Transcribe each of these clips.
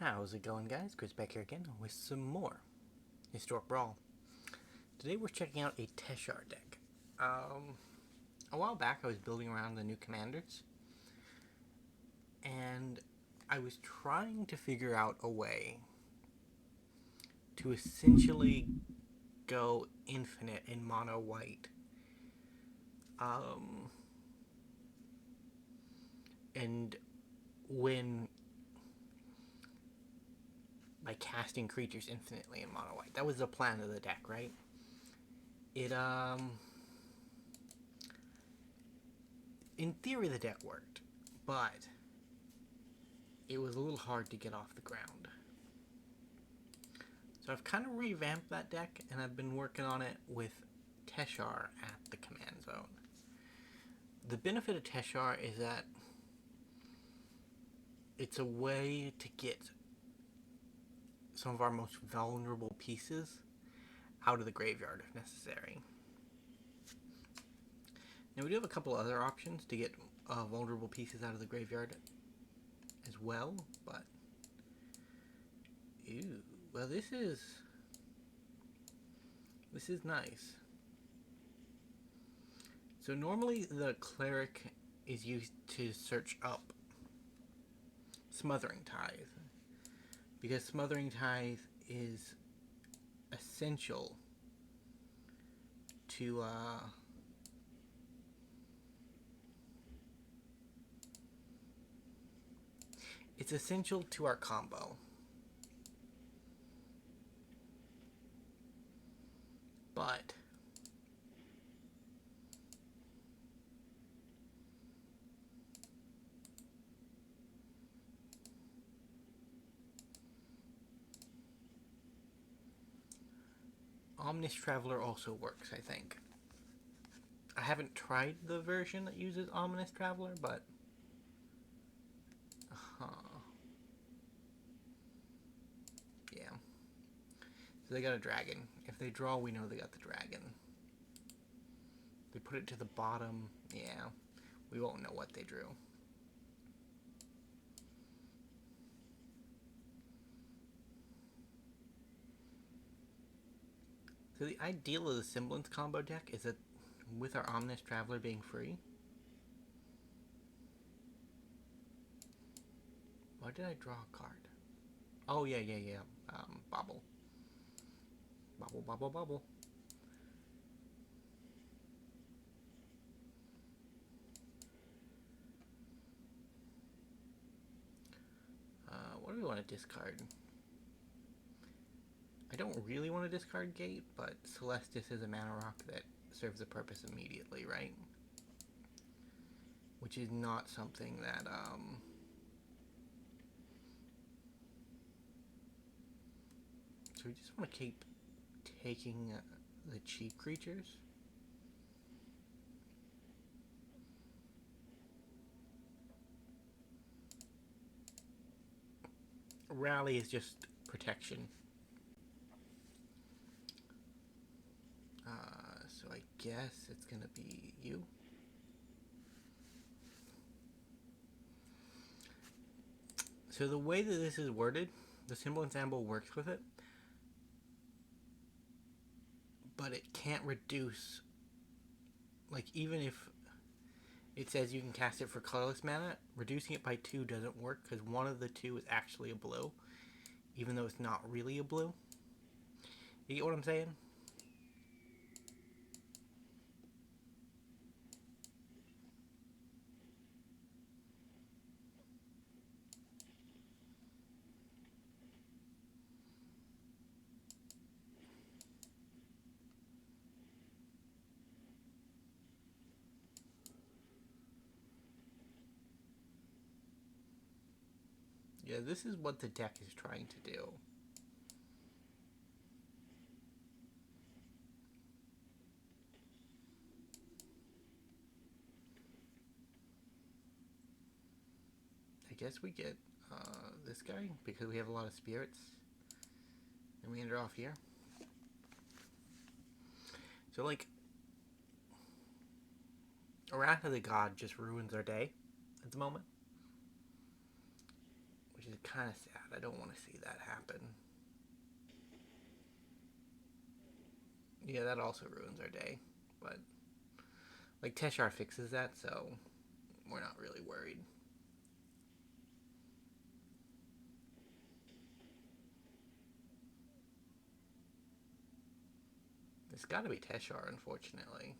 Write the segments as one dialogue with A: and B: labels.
A: How's it going, guys? Chris back here again with some more Historic Brawl. Today we're checking out a Teshar deck. A while back I was building around the new commanders, and I was trying to figure out a way to essentially go infinite in mono white. And win by casting creatures infinitely in mono white. That was the plan of the deck, right? In theory the deck worked, but it was a little hard to get off the ground. So I've kind of revamped that deck, and I've been working on it with Teshar at the command zone. The benefit of Teshar is that it's a way to get some of our most vulnerable pieces out of the graveyard if necessary. Now we do have a couple other options to get vulnerable pieces out of the graveyard as well, but well, this is nice. So normally the cleric is used to search up Smothering Tithe, because Smothering Tithe is essential to it's essential to our combo. But Omnis Traveler also works, I think. I haven't tried the version that uses Omnis Traveler, but yeah. So they got a dragon. If they draw, we know they got the dragon. They put it to the bottom, yeah. We won't know what they drew. So the ideal of the Semblance combo deck is that with our Omnis Traveler being free. Why did I draw a card? Oh, yeah. Bauble. Bauble. What do we want to discard? I don't really want to discard Gate, but Celestus is a mana rock that serves a purpose immediately, right? Which is not something that, so we just want to keep taking the cheap creatures. Rally is just protection. So I guess it's gonna be you. So the way that this is worded, the Semblance Anvil works with it, but it can't reduce, like, even if it says you can cast it for colorless mana, reducing it by 2 doesn't work because one of the 2 is actually a blue, even though it's not really a blue. You get what I'm saying? Yeah, this is what the deck is trying to do. I guess we get this guy because we have a lot of spirits. And we enter off here. So, like, Wrath of the God just ruins our day at the moment. which is kind of sad. I don't want to see that happen. Yeah, that also ruins our day, but like Teshar fixes that, so we're not really worried. It's got to be Teshar, unfortunately.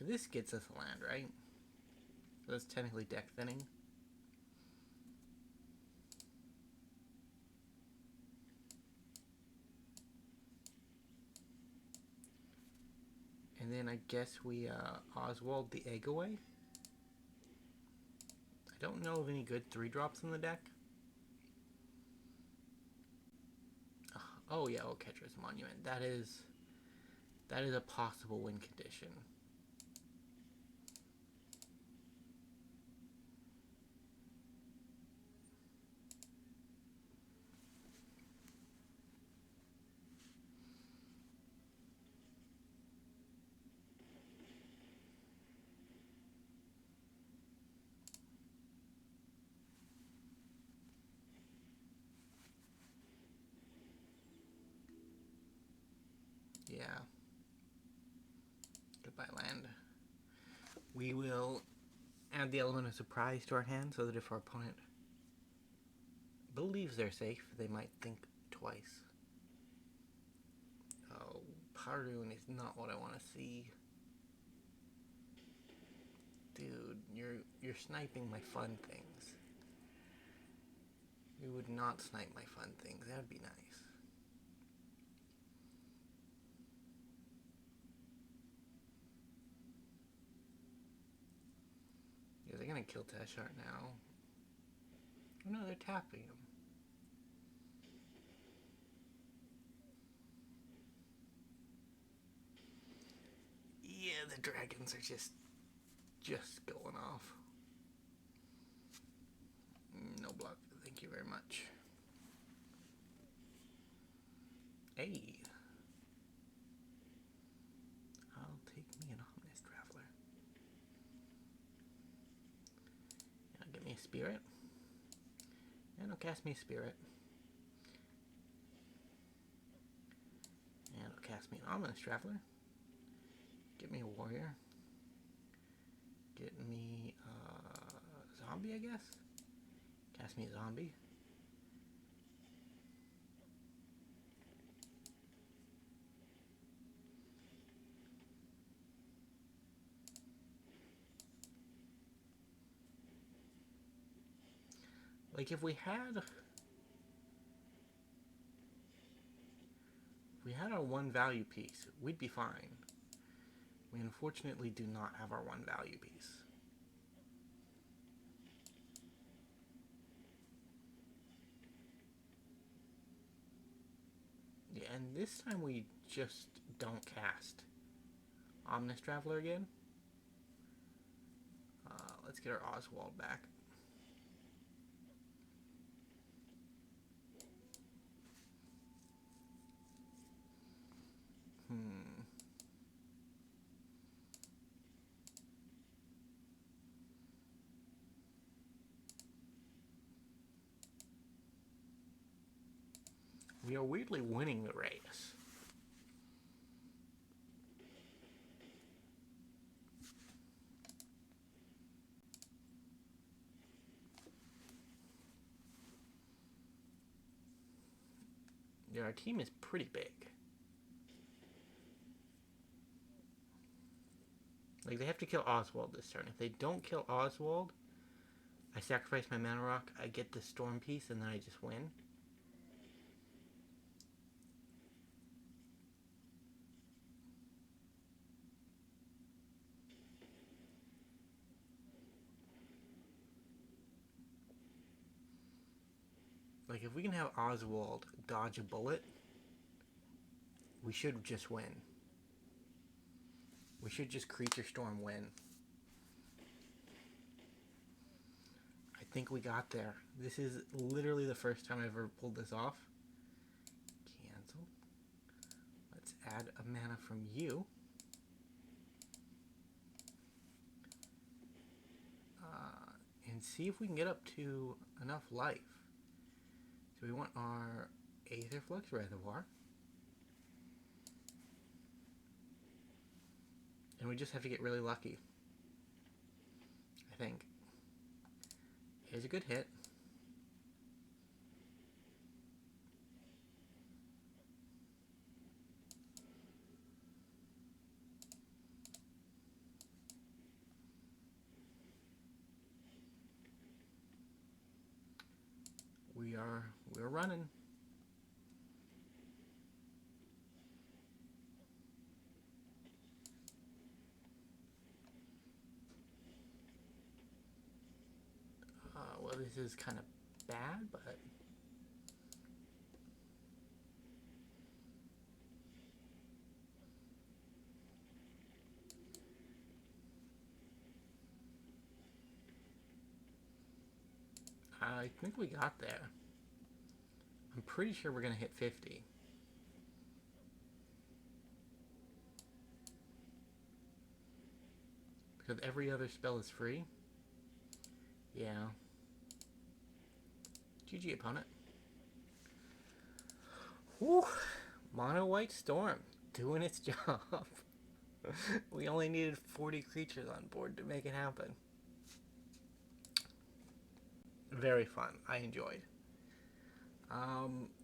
A: This gets us land, right? That's technically deck thinning. And then I guess we Oswald the egg away. I don't know of any good 3-drops in the deck. Oh yeah, Oketra's Monument. That is a possible win condition. Yeah. Goodbye land. We will add the element of surprise to our hand so that if our opponent believes they're safe, they might think twice. Oh, Parun is not what I want to see. Dude, you're sniping my fun things. You would not snipe my fun things. That would be nice. Yeah, they're gonna kill Teshar now. Oh no, they're tapping him. Yeah, the dragons are just going off. No block. Thank you very much. Hey. I'll take me an Ominous Traveler. And I'll get me a Spirit. And I'll cast me a Spirit. And I'll cast me an Ominous Traveler. Get me a Warrior. Get me a Zombie, I guess. Cast me a Zombie. Like if we had our 1 value piece, we'd be fine. We unfortunately do not have our 1 value piece. Yeah, and this time we just don't cast Ominous Traveler again. Let's get our Oswald back. We are weirdly winning the race. Yeah, our team is pretty big. Like, they have to kill Oswald this turn. If they don't kill Oswald, I sacrifice my mana rock, I get the storm piece, and then I just win. Like, if we can have Oswald dodge a bullet, we should just win. We should just Creature Storm win. think we got there. This is literally the first time I've ever pulled this off. Cancel. Let's add a mana from you. And see if we can get up to enough life. So we want our Aetherflux Reservoir. And we just have to get really lucky, I think. Here's a good hit. We're running. Well, this is kind of bad, but I think we got there. I'm pretty sure we're gonna hit 50. Because every other spell is free. Yeah. GG, opponent. Whew. Mono White Storm doing its job. We only needed 40 creatures on board to make it happen. Very fun. I enjoyed.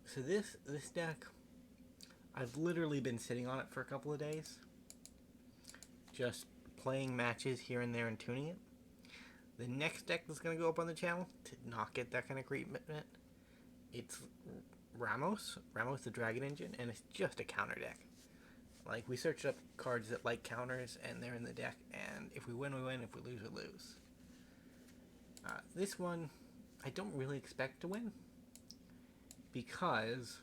A: So this deck, I've literally been sitting on it for a couple of days. Just playing matches here and there and tuning it. The next deck that's going to go up on the channel to not get that kind of commitment, it's Ramos the Dragon Engine, and it's just a counter deck. Like, we searched up cards that like counters, and they're in the deck, and if we win, we win. If we lose, we lose. This one, I don't really expect to win, because,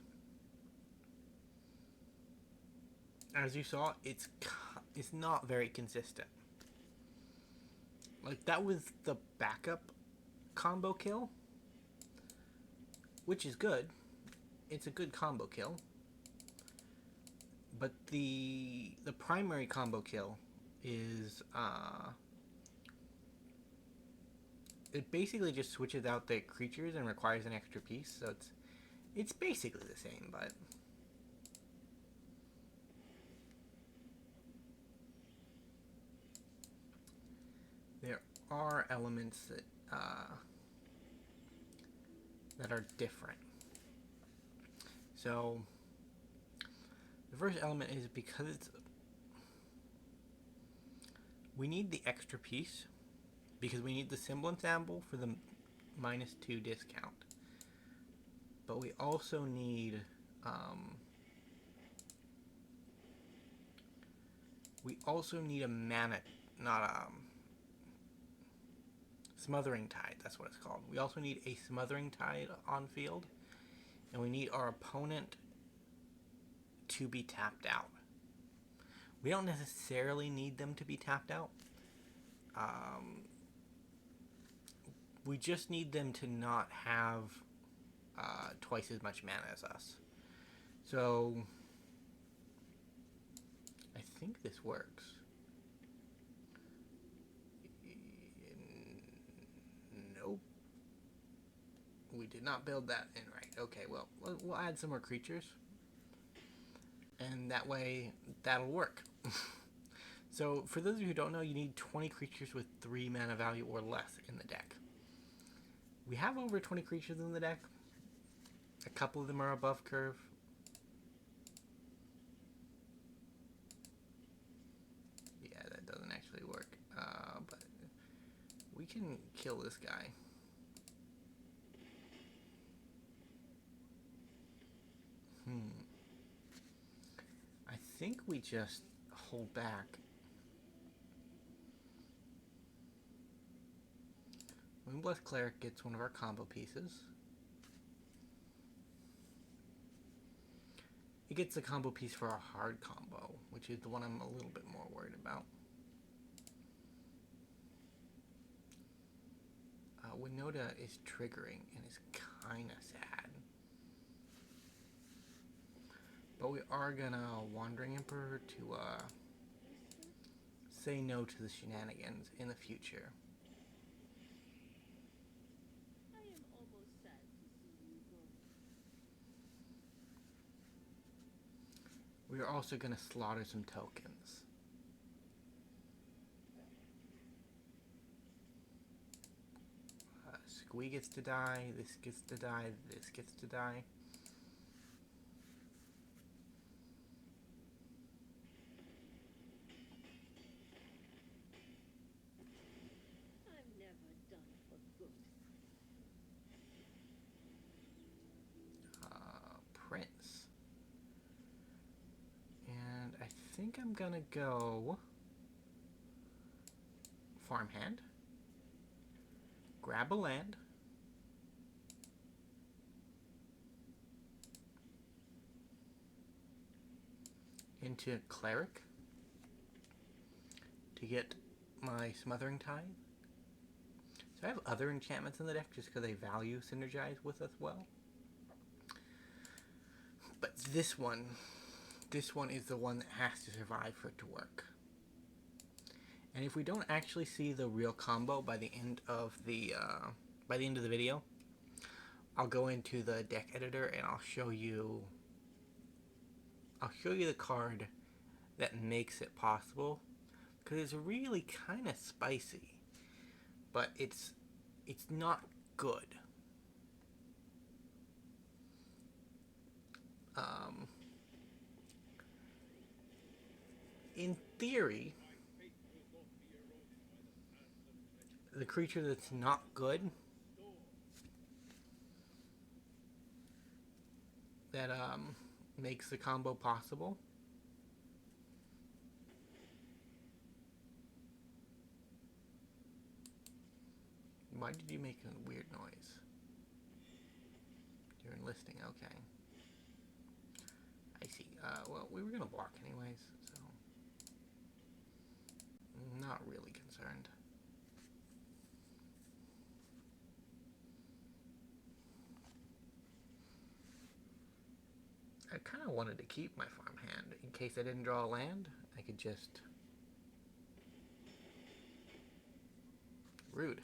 A: as you saw, it's not very consistent. Like, that was the backup combo kill, which is good. It's a good combo kill. But the primary combo kill is, it basically just switches out the creatures and requires an extra piece, so it's basically the same, but there are elements that are different. So the first element is, because we need the extra piece, because we need the Semblance Anvil for the -2 discount. But we also need a mana, not Smothering Tide, that's what it's called. We also need a Smothering Tide on field, and we need our opponent to be tapped out. We don't necessarily need them to be tapped out. We just need them to not have twice as much mana as us. So I think this works. Nope. We did not build that in right. Okay, well, we'll add some more creatures, and that way that'll work. So for those of you who don't know, you need 20 creatures with 3 mana value or less in the deck. We have over 20 creatures in the deck. A couple of them are above curve. Yeah, that doesn't actually work. But we can kill this guy. I think we just hold back. Moon-Blessed Cleric gets one of our combo pieces. It gets the combo piece for our hard combo, which is the one I'm a little bit more worried about. Winota is triggering and is kind of sad. But we are gonna Wandering Emperor to say no to the shenanigans in the future. We are also gonna slaughter some tokens. Squee gets to die, this gets to die, this gets to die. Prince. And I think I'm gonna go farmhand. Grab a land. Into Cleric to get my Smothering Tithe. So I have other enchantments in the deck just because they value synergize with us well. But this one is the one that has to survive for it to work. And if we don't actually see the real combo by the end of the video, I'll go into the deck editor and I'll show you the card that makes it possible, because it's really kind of spicy, but it's not good. In theory, the creature that's not good that makes the combo possible Why did you make a weird noise? You're enlisting, okay. I see. Well, we were gonna block anyways, so not really concerned. I kind of wanted to keep my farmhand in case I didn't draw a land. I could just... Rude.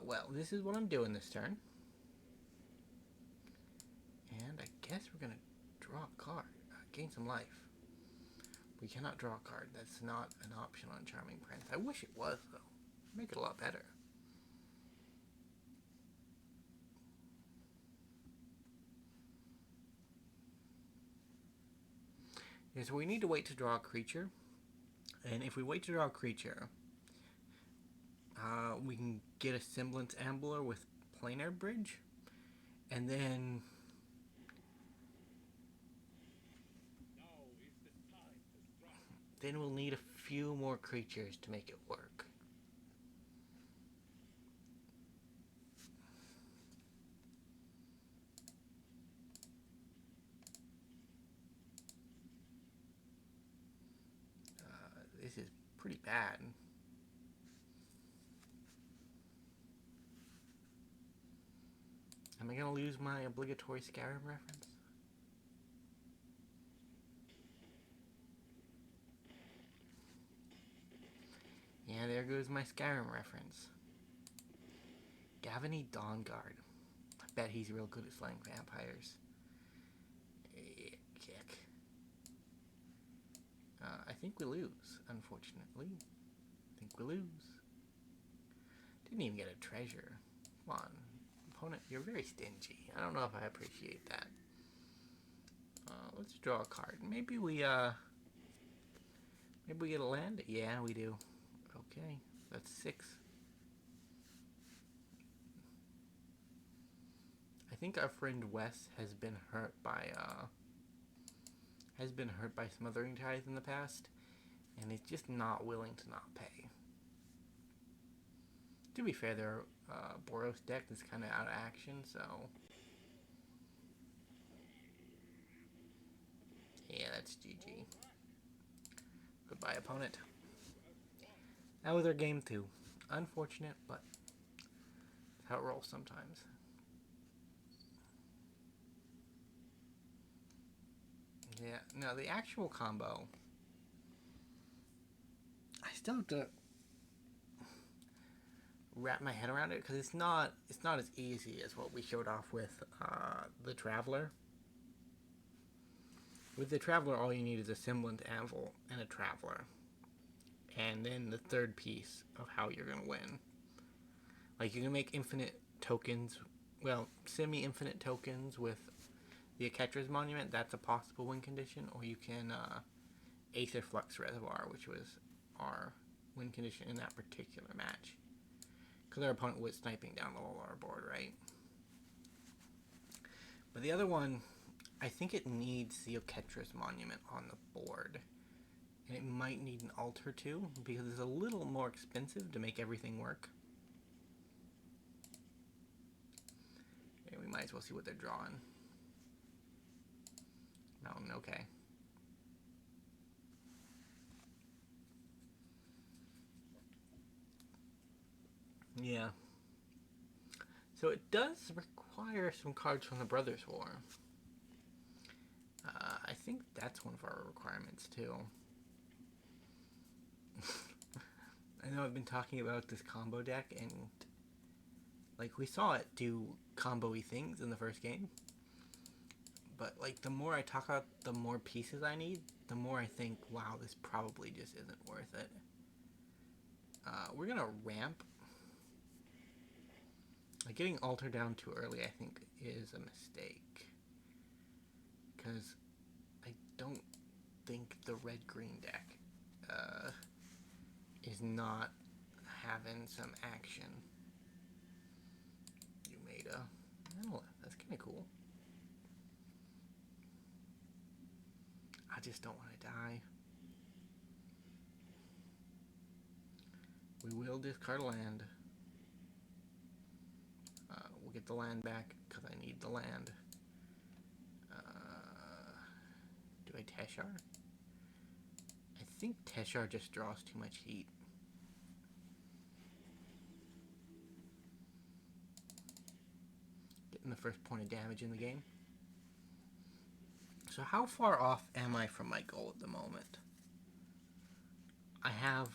A: Well, this is what I'm doing this turn. And I guess we're going to draw a card. Gain some life. We cannot draw a card. That's not an option on Charming Prince. I wish it was, though. Make it a lot better. Yeah, so we need to wait to draw a creature. And if we wait to draw a creature, we can get a Semblance Anvil with Planar Bridge. And then... then we'll need a few more creatures to make it work. This is pretty bad. Am I gonna lose my obligatory Skyrim reference? Yeah, there goes my Skyrim reference. Gavany Dawnguard. I bet he's real good at slaying vampires. Kick. I think we lose, unfortunately. I think we lose. Didn't even get a treasure. Come on. Opponent, you're very stingy. I don't know if I appreciate that. Let's draw a card. Maybe we get a land? Yeah, we do. Okay, that's 6. I think our friend Wes has been hurt by Smothering Tithe in the past, and is just not willing to not pay. To be fair, their Boros deck is kind of out of action, so... yeah, that's GG. Goodbye, opponent. That was our game 2. unfortunate, but that's how it rolls sometimes. Yeah, no, the actual combo, I still have to wrap my head around it because it's not as easy as what we showed off with the Traveler. With the Traveler, all you need is a Semblance Anvil and a Traveler, and then the third piece of how you're gonna win. Like, you can make infinite tokens, well, semi-infinite tokens with the Oketra's Monument. That's a possible win condition. Or you can Aetherflux Reservoir, which was our win condition in that particular match. Because our opponent was sniping down the whole our board, right? But the other one, I think it needs the Oketra's Monument on the board. And it might need an altar too, because it's a little more expensive to make everything work. Okay, we might as well see what they're drawing. Mountain, okay. Yeah. So it does require some cards from the Brothers' War. I think that's one of our requirements too. I know I've been talking about this combo deck, and like, we saw it do combo-y things in the first game. But like, the more I talk about the more pieces I need, the more I think, wow, this probably just isn't worth it. We're gonna ramp. Like, getting Altar down too early, I think, is a mistake. Because I don't think the red-green deck is not having some action. You made a monolith. That's kind of cool. I just don't want to die. We will discard land. We'll get the land back because I need the land. Do I Teshar? I think Teshar just draws too much heat. Getting the first point of damage in the game. So how far off am I from my goal at the moment? I have,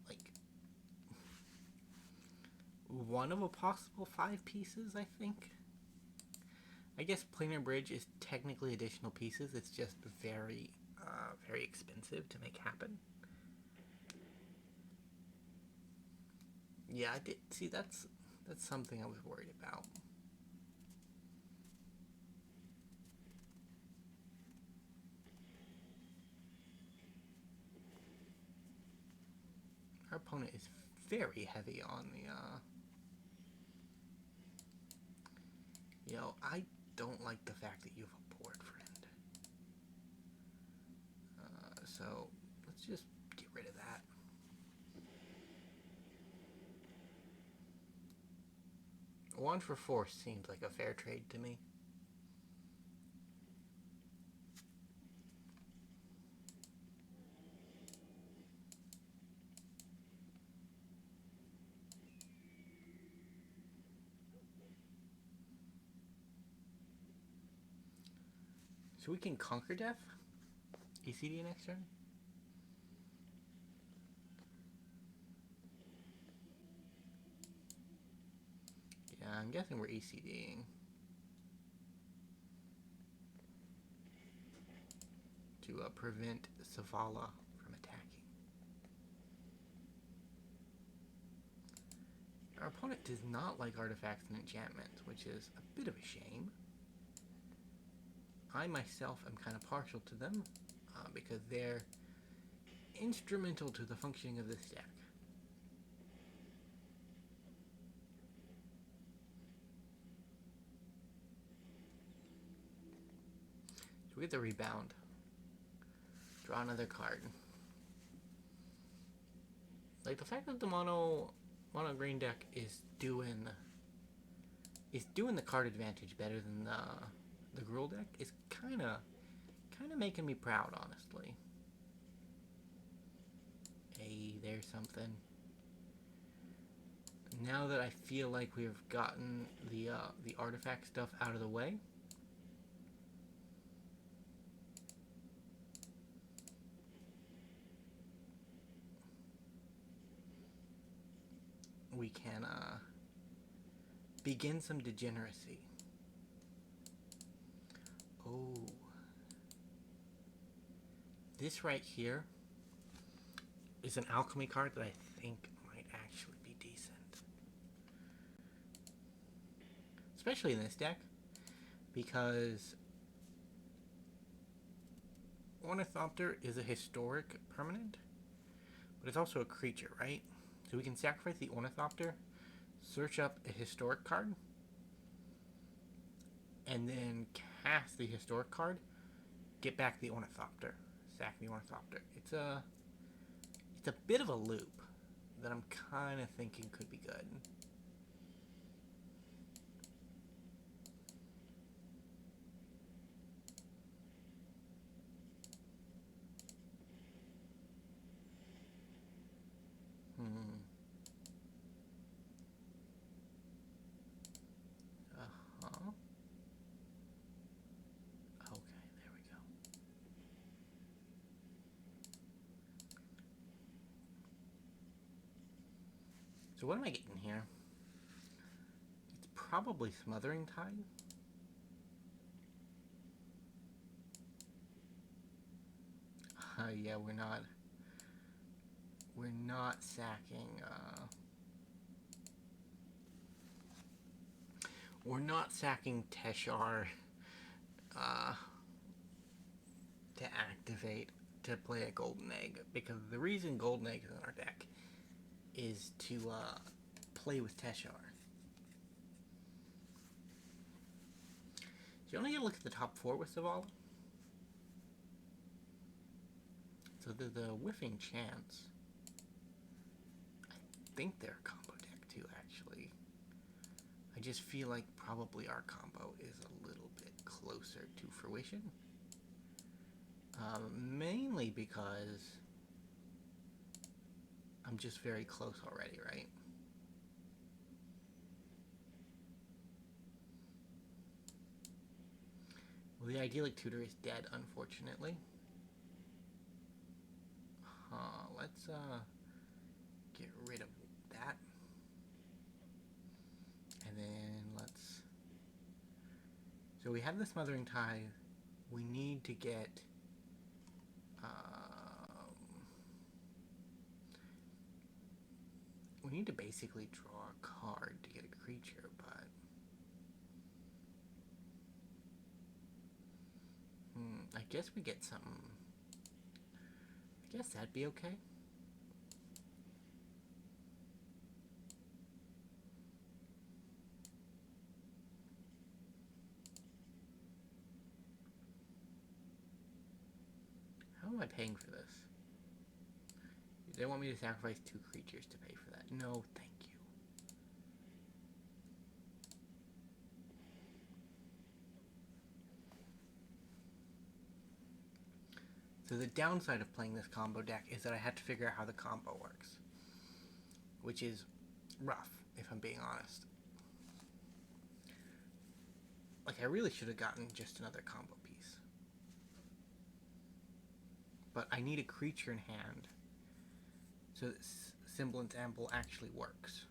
A: like, one of a possible 5 pieces, I think. I guess Planar Bridge is technically additional pieces. It's just very, very expensive to make happen. Yeah, I did see that's something I was worried about. Our opponent is very heavy on the, Yo, I don't like the fact that you have a board friend. So, let's just get rid of that. One for 4 seems like a fair trade to me. So we can conquer death? ECD next turn? Yeah, I'm guessing we're ECDing. To prevent Savala from attacking. Our opponent does not like artifacts and enchantments, which is a bit of a shame. I myself am kind of partial to them, because they're instrumental to the functioning of this deck. So we get the rebound. Draw another card. Like, the fact that the mono green deck is doing the card advantage better than the Gruul deck is kind of making me proud, honestly. Hey, there's something. Now that I feel like we've gotten the artifact stuff out of the way, we can begin some degeneracy. Oh. This right here is an alchemy card that I think might actually be decent. Especially in this deck, because Ornithopter is a historic permanent, but it's also a creature, right? So we can sacrifice the Ornithopter, search up a historic card, and then cast the historic card, get back the Ornithopter, sack the Ornithopter. It's a bit of a loop that I'm kind of thinking could be good. Okay, there we go. So what am I getting here? It's probably Smothering Tide. Yeah, we're not sacking. We're not sacking Teshar to activate to play a Golden Egg, because the reason Golden Egg is in our deck is to play with Teshar. So you only gotta look at the top 4 with Zavala. So there's a Whiffing Chance. I think they're a combo deck too, actually. I just feel like probably our combo is a little bit closer to fruition. Mainly because I'm just very close already, right? Well, the idyllic tutor is dead, unfortunately. Let's get rid of that. And then let's... So we have the Smothering Tide. We need to get... we need to basically draw a card to get a creature, but... I guess we get something... I guess that'd be okay. How am I paying for this? They want me to sacrifice 2 creatures to pay for that. No, thank you. So the downside of playing this combo deck is that I had to figure out how the combo works, which is rough, if I'm being honest. Like, I really should have gotten just another combo piece. But I need a creature in hand so that Semblance Anvil actually works.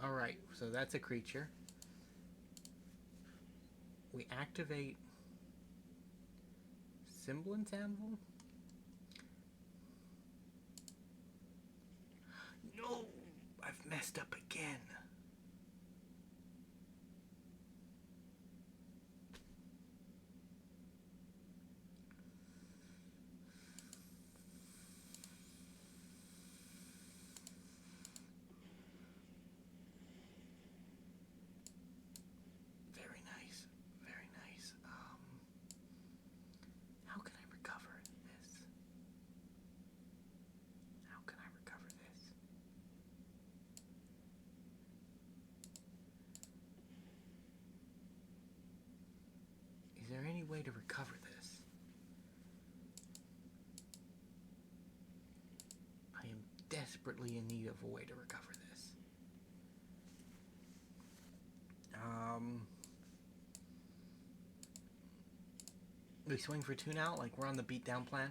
A: Alright, so that's a creature. We activate Semblance Anvil. No! I've messed up again. Very nice. Very nice. How can I recover desperately in need of a way to recover this. We swing for 2 now, like we're on the beatdown plan.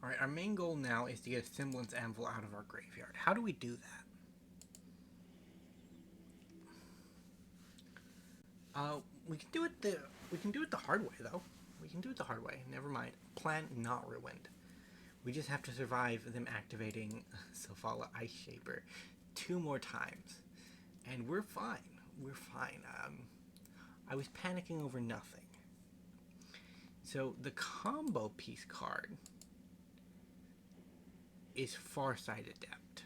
A: Alright, our main goal now is to get a Semblance Anvil out of our graveyard. How do we do that? We can do it the hard way, though. We can do it the hard way. Never mind. Plan not ruined. We just have to survive them activating Sofala Ice Shaper 2 more times. And we're fine. We're fine. I was panicking over nothing. So the combo piece card is Farsight Adept.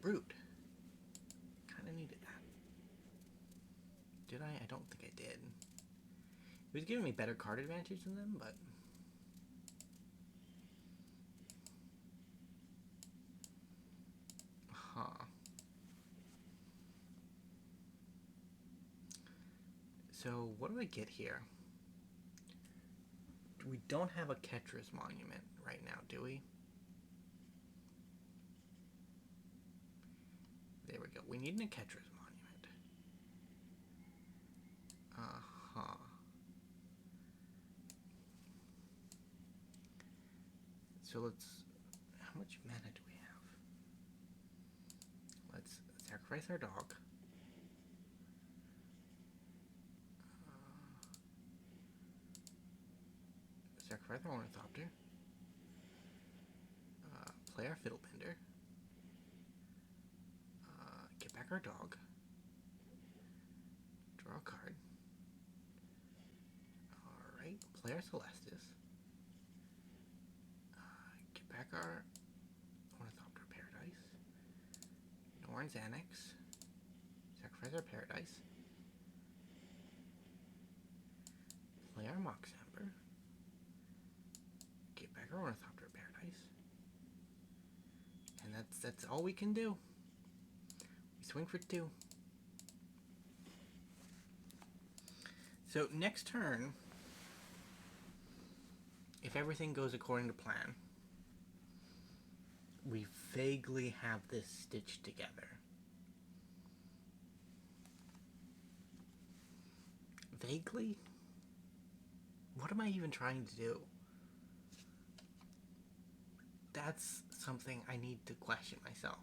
A: Rude. Kinda needed that. Did I? I don't think I did. It was giving me better card advantage than them, but... Huh. So, what do I get here? We don't have a Oketra's Monument right now, do we? There we go. We need an Oketra's Monument. Uh-huh. So let's... How much mana do we have? Let's sacrifice our dog. Sacrifice our Ornithopter. Play our Fiddlebender. Get back our dog. Draw a card. Alright, play our Celestus. Get back our Ornithopter Paradise. Norn's Annex. Sacrifice our Paradise. Play our Mox Amber. Get back our Ornithopter Paradise. And that's all we can do. We swing for 2. So next turn, if everything goes according to plan, we vaguely have this stitched together. Vaguely? What am I even trying to do? That's something I need to question myself.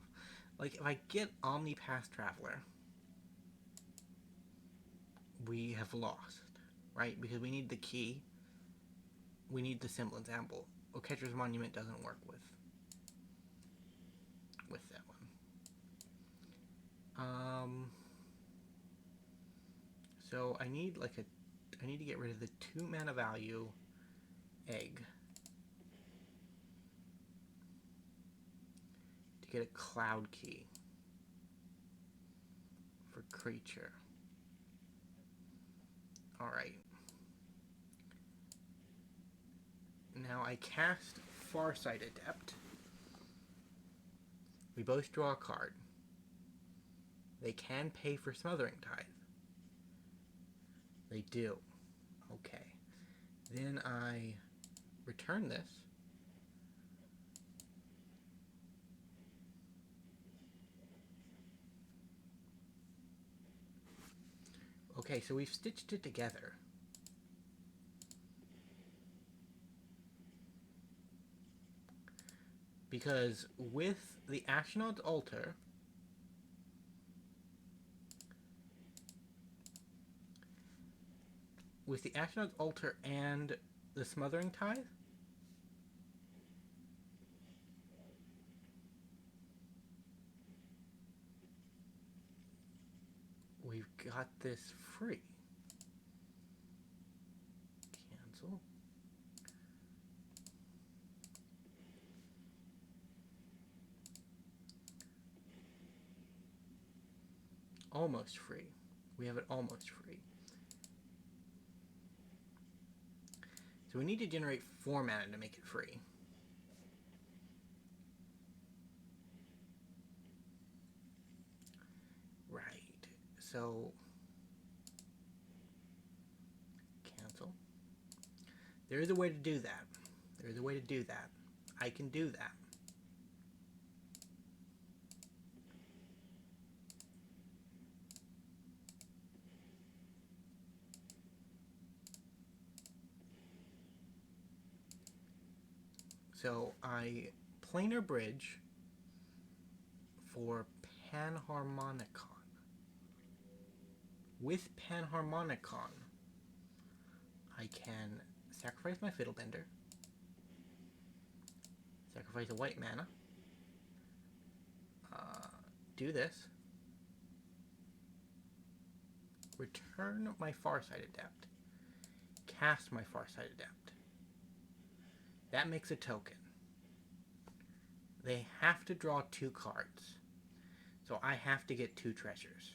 A: Like, if I get Omnipath Traveler, we have lost, right? Because we need the key. We need the Semblance Anvil. Oketra's Monument doesn't work with that one. So I need I need to get rid of the 2 mana value egg to get a cloud key for creature. Alright. Now I cast Farsight Adept. We both draw a card. They can pay for Smothering Tithe. They do. Okay. Then I return this. Okay, so we've stitched it together. Because with the Ashnod's Altar, and the Smothering Tithe, we've got this free. Cancel. Almost free. We have it almost free. So we need to generate 4 mana to make it free. So cancel. There is a way to do that. There is a way to do that. I can do that. So I planar bridge for Panharmonicon. With Panharmonicon, I can sacrifice my Fiddlebender, sacrifice a white mana, do this, return my Farsight Adept, cast my Farsight Adept. That makes a token. They have to draw 2 cards. So I have to get 2 treasures.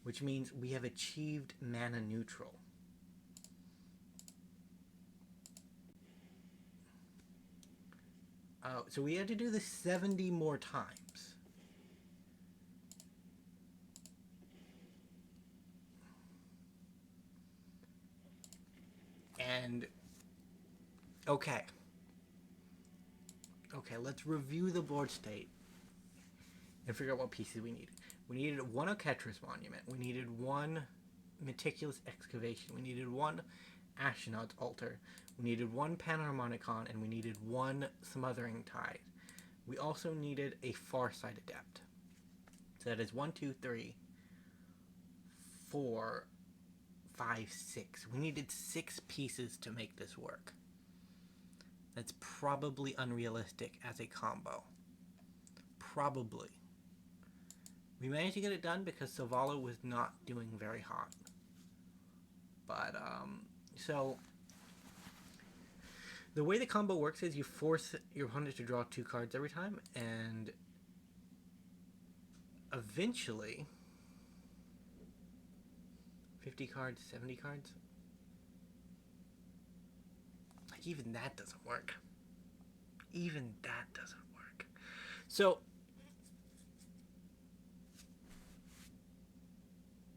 A: Which means we have achieved mana neutral. So we had to do this 70 more times. And okay, let's review the board state and figure out what pieces we needed. We needed 1 Oketra's Monument. We needed 1 Meticulous Excavation. We needed 1 Ashnod's Altar. We needed 1 Panharmonicon, and we needed 1 Smothering Tide. We also needed a Farsight Adept. So that is 1, 2, 3, 4, 5, 6. We needed 6 pieces to make this work. That's probably unrealistic as a combo. Probably. We managed to get it done because Zavala was not doing very hot. But, so the way the combo works is you force your opponent to draw 2 cards every time, and eventually 50 cards, 70 cards. Like, even that doesn't work. Even that doesn't work. So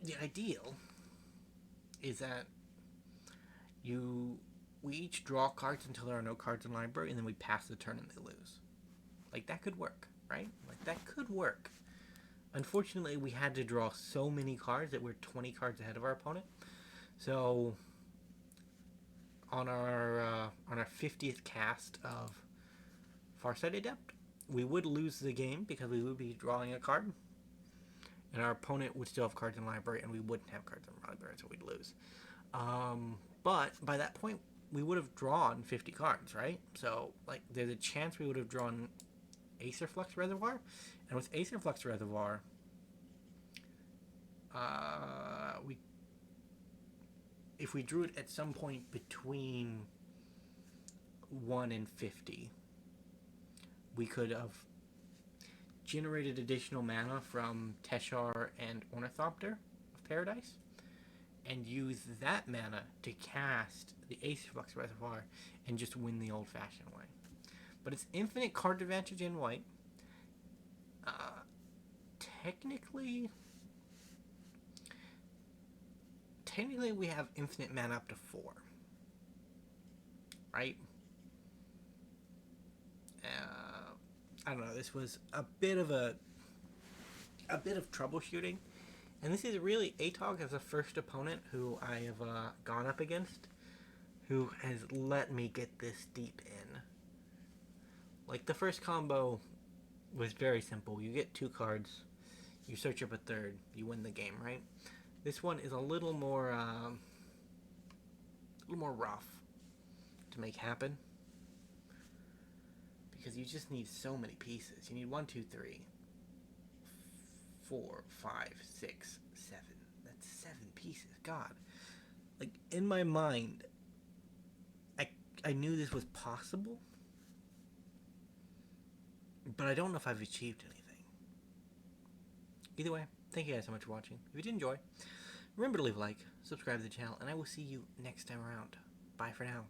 A: the ideal is that we each draw cards until there are no cards in the library, and then we pass the turn and they lose. Like, that could work, right? Like, that could work. Unfortunately, we had to draw so many cards that we're 20 cards ahead of our opponent. So on our 50th cast of Farsight Adept, we would lose the game because we would be drawing a card, and our opponent would still have cards in the library, and we wouldn't have cards in the library, so we'd lose. But by that point, we would have drawn 50 cards, right? So, like, there's a chance we would have drawn Aetherflux Reservoir, and with Aetherflux Reservoir, if we drew it at some point between 1 and 50, we could have generated additional mana from Teshar and Ornithopter of Paradise, and use that mana to cast the Aetherflux Reservoir and just win the old-fashioned way. But it's infinite card advantage in white. Technically we have infinite mana up to 4. Right? I don't know. This was a bit of troubleshooting. And this is really Atog as a first opponent who I have gone up against, who has let me get this deep in. Like, the first combo was very simple. You get 2 cards, you search up a third, you win the game, right? This one is a little more rough to make happen, because you just need so many pieces. You need 1, 2, 3, 4, 5, 6, 7. That's 7 pieces. God. Like, in my mind, I knew this was possible, but I don't know if I've achieved anything. Either way, thank you guys so much for watching. If you did enjoy, remember to leave a like, subscribe to the channel, and I will see you next time around. Bye for now.